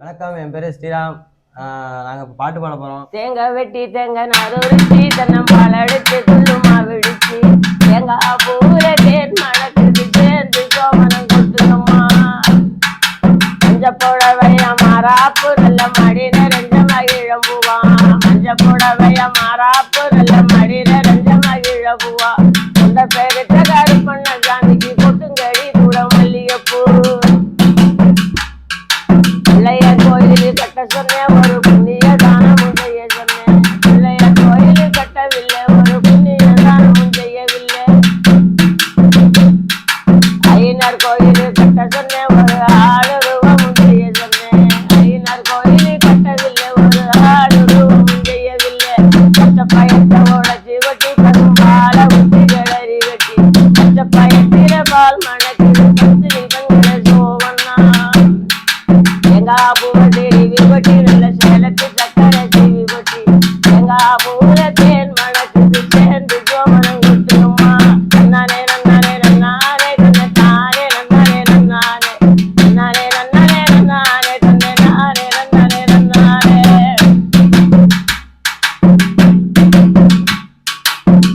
வணக்கம், என் பேரு ஸ்ரீராம். நாங்க பாட்டு பாட போறோம். தேங்காய் வெட்டி தேங்காய் நறுச்சி தென்னம்பால் அடிச்சு துள்ளுமா விடுச்சு தேங்காய் பூர தேன் மணக்குது சேர்ந்து சோமனம் கொட்டுங்கம்மா மஞ்ச புடவையா மாறாப்பு நல்ல மடி நிறைஞ்ச மகிழம்புவா மஞ்ச புடவையா மாறாப்பு நல்ல மடி நிறைஞ்ச மகிழம்புவா சொந்த பேருத்த கருப்பண்ண சாமிக்கு கொட்டுங்கடி கூட மல்லிகைப்பூ பிள்ளையார் கோயிலு கட்ட சொன்னேன் ஒரு புண்ணிய தானமும் செய்ய சொன்னேன் பிள்ளையார் கோயிலு கட்டவில்லை ஒரு புண்ணிய தானமும் செய்யவில்லை ஐயனார் கோயிலு கட்ட சொன்னேன் ஒரு ஆடு ரூபமும் செய்ய சொன்னேன் ஐயனார் கோயிலு கட்டவில்லை ஒரு ஆடு ரூபமும் செய்யவில்லை பச்சை பயத்தை உடச்சி வெட்டி பசும்பால ஊற்றி கிளறி வெட்டி பச்சை பயத்தில பால் மணக்குது பத்திரி கண்களை சோவண்ணா தேங்காய் பூவை தேடி வெட்டி நல்ல சேலத்து சக்கரை தீவி வெட்டி தேங்காய் பூவை தேன் மணக்குது சேர்ந்து சோமனம் கொட்டுங்கம்மா நன்னானே நன்னானே நன்னானே தன்னை தானே நன்னானே நன்னானே நன்னானே நன்னானே நன்னானே தன்னை நானே நன்னானே நன்னானே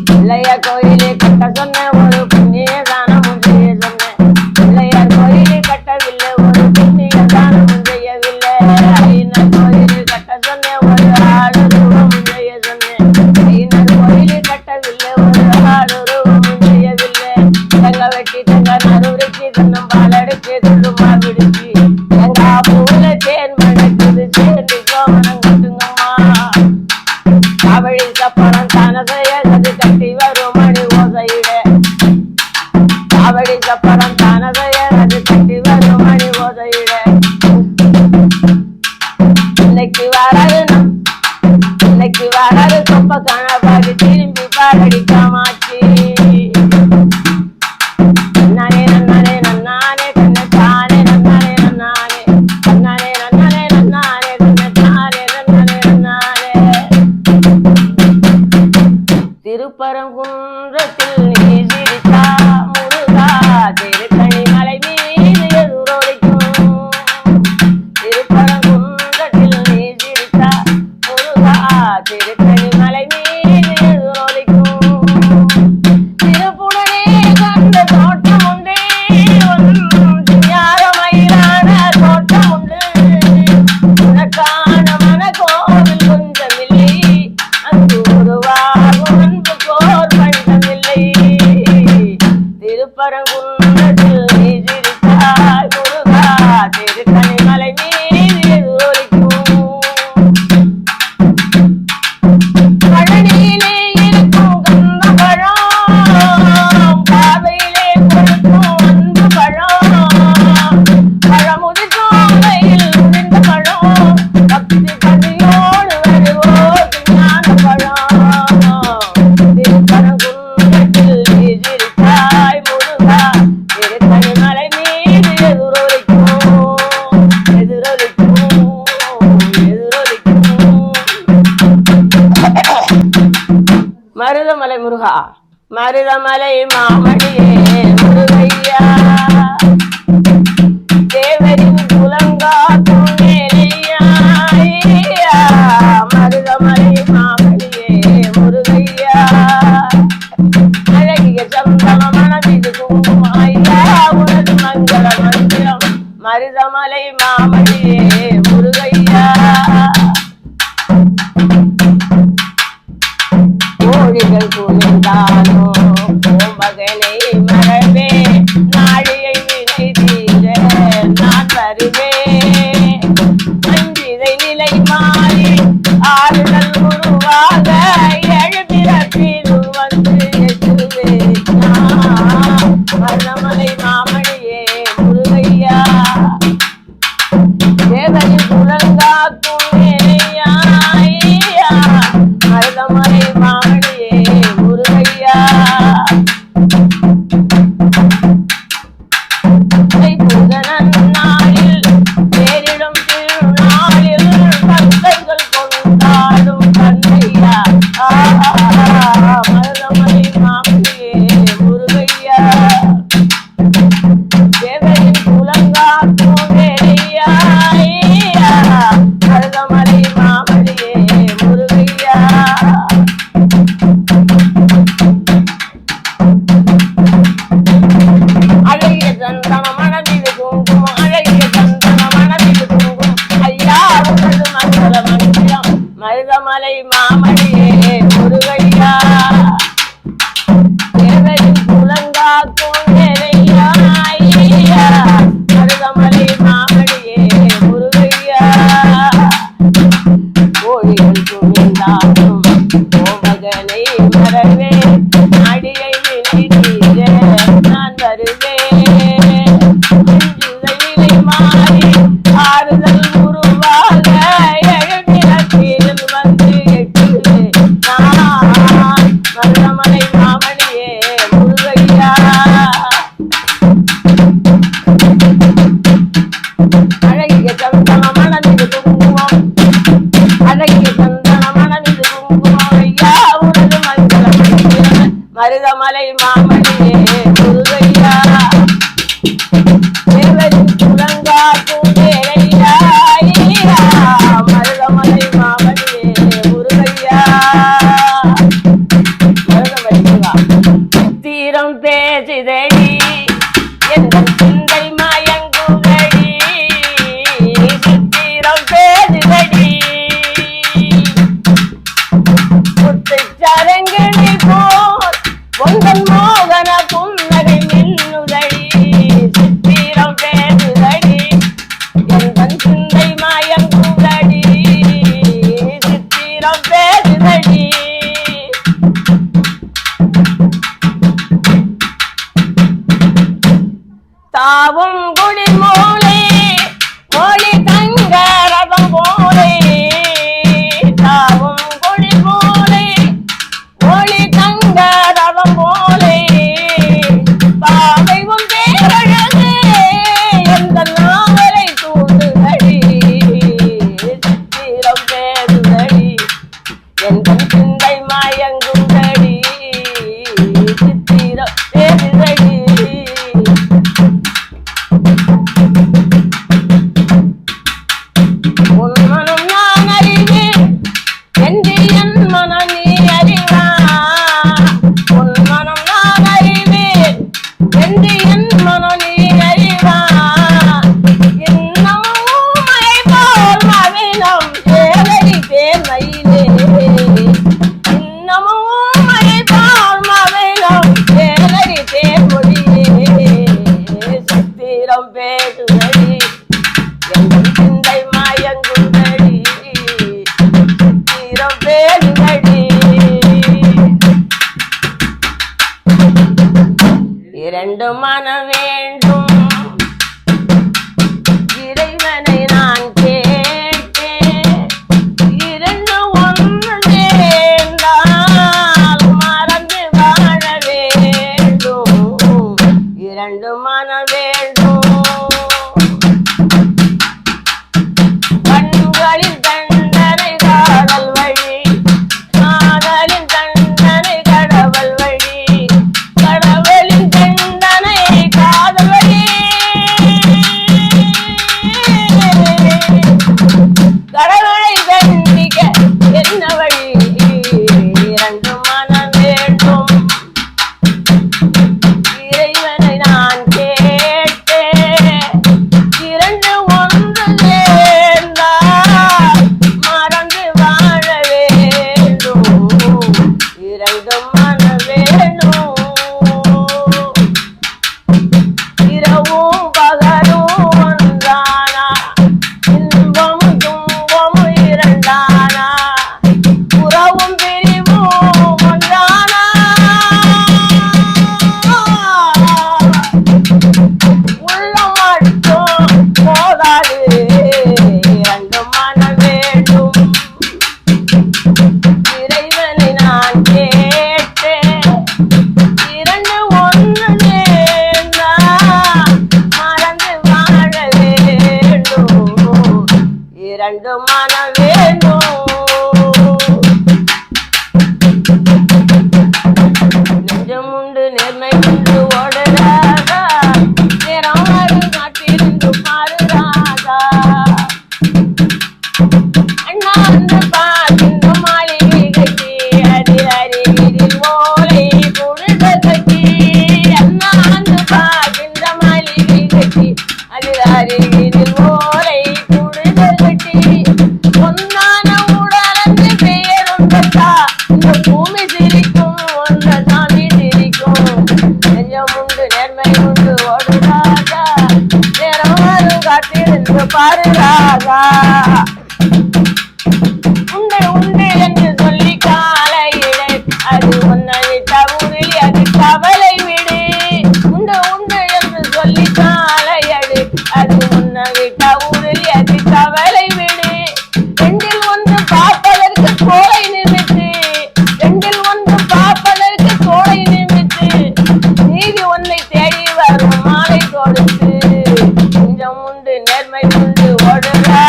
பிள்ளையார் கோயிலே கட்ட சொன்ன ஒரு புண்ணிய தானமும் செய்ய சொன்னேன் பிள்ளையார் கோயிலே கட்டவில்லை ஒரு புண்ணிய தானமும் செய்யவில்லை ஐயனார் கோயிலே கட்ட சொன்னேன் ஒரு ஆடு ரூபமும் செய்ய சொன்னேன் ஐயனார் கோயிலே கட்டவில்லை ஒரு ஆடு ரூபமும் செய்யவில்லை தேங்காய் வெட்டி தேங்காய் நறுச்சி தென்னம்பால் அடிச்சு துள்ளுமா விடுச்சு தேங்காய் பூல தேன் மணக்குது சேர்ந்து சோமனம் கொட்டுங்கம்மா காவடி சப்பரம் தானசையது கட்டி வரும் மணி ஓசையிட காவடி சப்பரம் தானசையது கட்டி வரும் மணி ஓசையிட இன்னைக்கு வராது கொப்ப காணப்பாடி திரும்பி பாடடி காமாச்சி நன்னானே நன்னானே நன்னானே தன்னை தானே நன்னானே நன்னானே நன்னானே நன்னானே நன்னானே தன்னை தானே நன்னானே நன்னானே திருப்பரங்குன்றத்தில் நீ சிரித்தா முருகா திருக்கணி மலை மீது எதிரொலிக்கும் திருப்பரங்குன்றத்தில் நீ சிரித்தா முருகா திருக்கணி மலை மீது எதிரொலிக்கும் திருப்புடனே கண்ட தோட்டம் உண்டு ஞானமயிலான தோட்டம் உண்டு உனக்கான மனக்கோவில் கொஞ்சமில்லை அங்கு உருவாகும் அன்பு கோர் பண்டமில்லை திருப்பரங்குன்றத்தில் நீ சிரித்தாய் முருகா திருக்கணி மலை மீது எதிரொலிக்கும் பழனியிலே இருக்கும் கந்த பழம் பாதையிலே கொடுக்கும் அன்பு பழம் பழமுதி சோலையில் முடிந்த பழம் பக்தி பதியோடு வருவோர் ஞான பழம் திருப்பரங்குன்றத்தில் நீ சிரித்தாய் முருகா திருக்கணி மலை மீது எதிரொலிக்கும் எதிரொலிக்கும் எதிரொலிக்கும் மருதமலை முருகா மருதமலை மாமணியே முருகையா தேவரின் குலங்காக்கும் நேரையா மருதமலை மாமணியே முருகையா அழகிய சந்தன மனதிது குங்குமம் ஐயா உனது மங்கள மந்திரம் மருதமலை மாமணியே முருகையா கோழிகள் குனிந்தானோ கோமகனை மறவே நாழியை வினை தீர நான் வருவேன் அஞ்சிதை நிலை மாறி ஆறுதல் உருவாக எழுபிறப்பில் வந்து எட்டுவேன் மருதமலை மாமணியே முருகையா தேவரின் குலங்காக்கும் நேரையா மருதமலை மாமணியே முருகையா நன்னாளில் பேரிடும் திருநாளில் பக்தர்கள் கொண்டாடும் கண்ணையா மருதமலை மாமணியே முருகையா தேவரின் குலங்காக்கும் நேரையா மகனை மறவேன் அடியை விழித்தீரே நான் வருவேன் அஞ்சுதலிலே மாறி ஆறுதல் உருவாக எழுப்பினத்தில் வந்து எட்டுவே நான் மருதமலை மாமணியே முருகையா அழகிய சந்தன மனமிது குங்குமம் அழகிய சந்தன மனமிது குங்குமம் ஐயா உனது மங்களம் மருதமலை மாமணியே முருகையா தேவரின் குலங்காட்டும் வேலையா மருதமலை மாமணியே முருகையா தீரம் பேசுதடி எந்த சிந்தை மயங்குதடி சித்திரம் பேசுதடி முத்துச்சரங்கனை போல் பொங்கன் மோகன புன்னகை மின்னுதடி சித்திரம் பேசுதடி எந்த சிந்தை மயங்குதடி சித்திரம் பேசுதடி தாவும் குடி மூளை மொழி தங்க ரதம் போலே தாவும் குடி மூளை மொழி தங்க ரதம் போலே பாவைவும் பேரழகு எந்த நாவலை தூண்டுதடி சித்திரம் பேசுதடி எந்த சிந்தை மயங்குதடி சித்திரம் பேசுதடி உன் மனம் நான் அறிவேன் என்று என் மனம் நீ அறிவா உன் மனம் நான் அறிவேன் என்று என் மனம் நீ அறிவா இன்னமும் மழை போல் மகிழம் சேவடி பேர் மயிலே இன்னமும் மழை போல் மகிழம் சேவடி பேர் மொழியே சித்திரம் பேசுதடி என் சிந்தை மயங்குதடி சித்திரம் பேசுதடி இரண்டு மனம் வேண்டும் இறைவனை நான் கேட்டேன் இரண்டு ஒன்று சேர்ந்தால் மறந்து வாழ வேண்டும் இரண்டு மனம் வேண்டும் கண்களில் தண்டனை காதல் வழி காதலின் தண்டனை கடவுள் வழி கடவுளின் தண்டனை காதல் வழி கடவுளை தண்டிக்க என்ன வழி இரண்டு மனம் வேண்டும் இறைவனை நான் கேட்டேன் இரண்டு ஒன்று சேர்ந்தால் மறந்து வாழ வேண்டும் இரண்டு மனம் வேண்டும் இரவும் பகலும் ஒன்றானா இன்பமும் துன்பமும் இரண்டானா உறவும் பிரிவும் ஒன்றானா உள்ளம் மட்டும் போதாது இரண்டு மனம் வேண்டும் இறைவனை நான் கேட்டேன் இரண்டு ஒன்று சேர்ந்தால் மறந்து வாழ வேண்டும் இரண்டு மனம் வேண்டும் நெஞ்சமுண்டு நேர்மை உண்டு ஓடுறாதா நேரம் வரும் காட்டிருந்து பாருறாதா அண்ணா அந்த பாத்திந்த மாளிகை கட்டி அதில் அருகில் ஓலை பொழுத கட்டி அண்ணா அந்த பாத்திந்த மாளிகை கட்டி அதில் அருகில் ஓலை பொழுத கட்டி பொன்னான உடலந்து பெயருண்டா இந்த பூமி சிரிக்கும் ஒன்ற சாமி சிரிக்கும் நெஞ்சம் உண்டு நேர்மை உண்டு ஓடுறாதா நேரம் வரும் காட்டிருந்து பாருறாதா உண்டு உண்டு என்று சொல்லி காலையிலே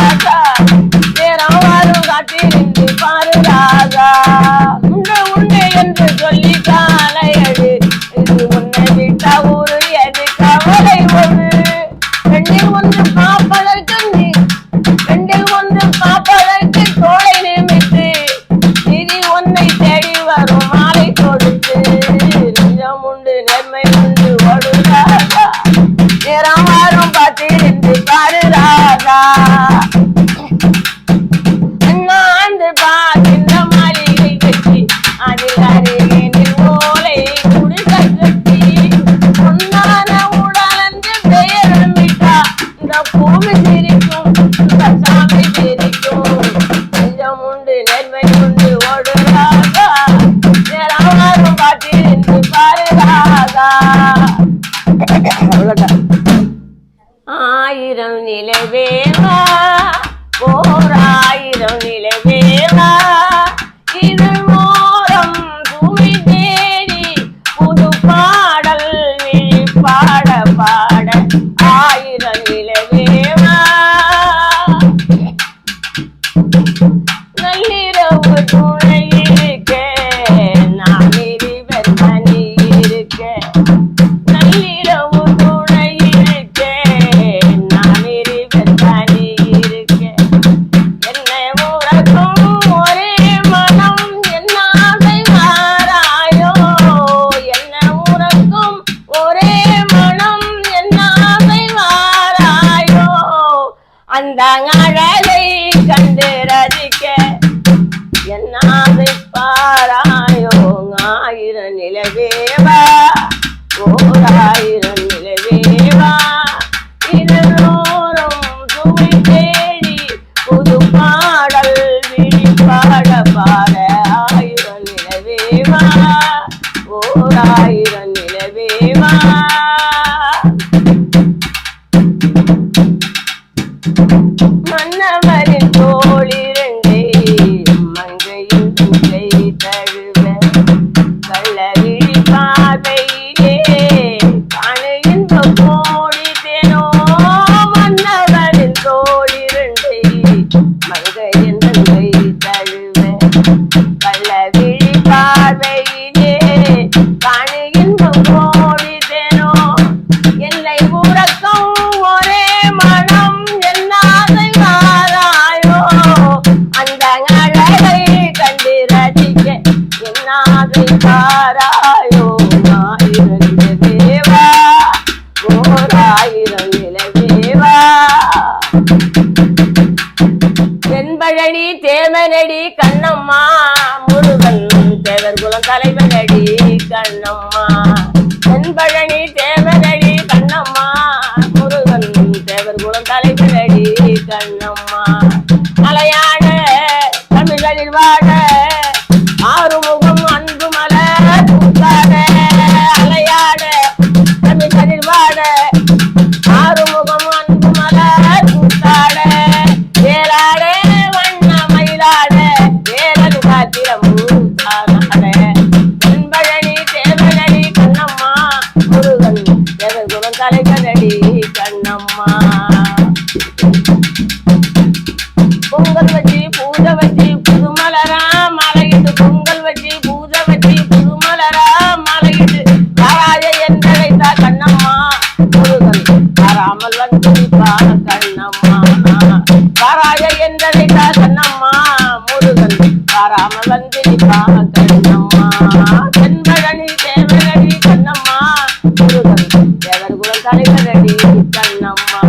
ராஜா நேரம் வரும் காத்திருந்து பாரு ராஜா உண்டு உண்டு என்று சொல்லி காலையடு இது உன்னை விட்ட ஊரு எது கவலை ஒன்று ரெண்டில் ஒன்று பாப்பதற்கு நீ ரெண்டில் ஒன்று பாப்பதற்கு தோளை நிமித்து நிதி உன்னை தேடி வரும் மாலை கொடுத்து நிஜம் உண்டு நேர்மை உண்டு ஓடு ராஜா நேரம் வரும் பார்த்திருந்து பாரு ராஜா அண்ணாந்து பார்க்கின்ற மாளிகை கட்டி அதில் அருகினில் ஓலை குடிசை கட்டி பொன்னான உடலந்து பெயரமிட்டா இந்த பூமி சிரிக்கும் இந்த சாமி சிரிக்கும் நிஜம் உண்டு நேர்மை உண்டு ஓடு ராஜா நேரம் வரும் பார்த்திருந்து பாரு ராஜா ஆயிரம் நிலவேவா ஓர் ஆயிரம் நிலவேவா இது மோரம் துணி தேடி புது பாடல் விழி பாட பாட ஆயிரம் நிலவேவா நள்ளிரவு துணை இருக்க நான் இருவர் தனி இருக்க நள்ளிரவு துணை இருக்க நான் இருவர் தனி இருக்க என்னை உறக்கும் ஒரே மனம் என்ன செய்வாராயோ என்னை உறக்கும் ஒரே மனம் என்ன செய்வாராயோ அந்த அழகை கண்டு ரசிக்க என்னாதை பாராயோ ஆயிரம் நிலவேவா ஓர் ஆயிரம் நிலவேவா இதோறும் சுமை தேடி புது பாடல் விழி பாட பாட ஆயிரம் நிலவேவா ஓர் ஆயிரம் நிலவேவா மன்னவரின் தோளிரண்டே மங்கையின் துகை தழுவ கள்ளவிழி பார்வையிலே காணு இன்பம் கோடி தேனோ மன்னவரின் தோளிரண்டே மங்கையின் துகை தழுவ கள்ளவிழி பார்வையிலே காணு இன்பம் கோடி தேனோ என்னை உறக்கம் ஒரே மனம் என்னாதை மாறாயோ அந்த அழகை கண்டு ரசிக்க என்னாதை பாராயோ ஆயிரம் நிலவேவா ஓர் ஆயிரம் நிலவேவா தென்பழனி தேவனடி கண்ணம்மா முருகன் தேவர் குலம் தலைவனடி கண்ணம்மா தென்பழனி தேவனடி கண்ணம்மா முருகன் தேவர் குலம் தலைவனடி கண்ணம்மா மலையாட தமிழ்களில் வாட ஆறுமுகம் அன்பு மலர் பூத்தாட அலையாட தமிழ்களில் வாட ஆறுமுகம் அன்பு மலர் பூத்தாட வேலாட வண்ண மயிலாட வேலன் காத்திரம் பூத்தாட தென்பழனி தேவனடி கண்ணம்மா முருகன் தேவர் குலம் தலைவனடி கண்ணம்மா பொங்கல் வச்சு பூஜை வச்சு புது மலரா மலையிட்டு பொங்கல் வச்சு பூஜை வச்சு புது மலரா மலையிட்டு வராஜ என்றழைத்தா கண்ணம்மா முருகன் வராமல் வந்து நிற்பா கண்ணம்மா வராஜ என்றழைத்தா கண்ணம்மா முருகன் வராமல் வந்து நிற்பா கண்ணம்மா தென்பழனி தேவனடி கண்ணம்மா முருகன் தேவர் குலம் தலைவனடி கண்ணம்மா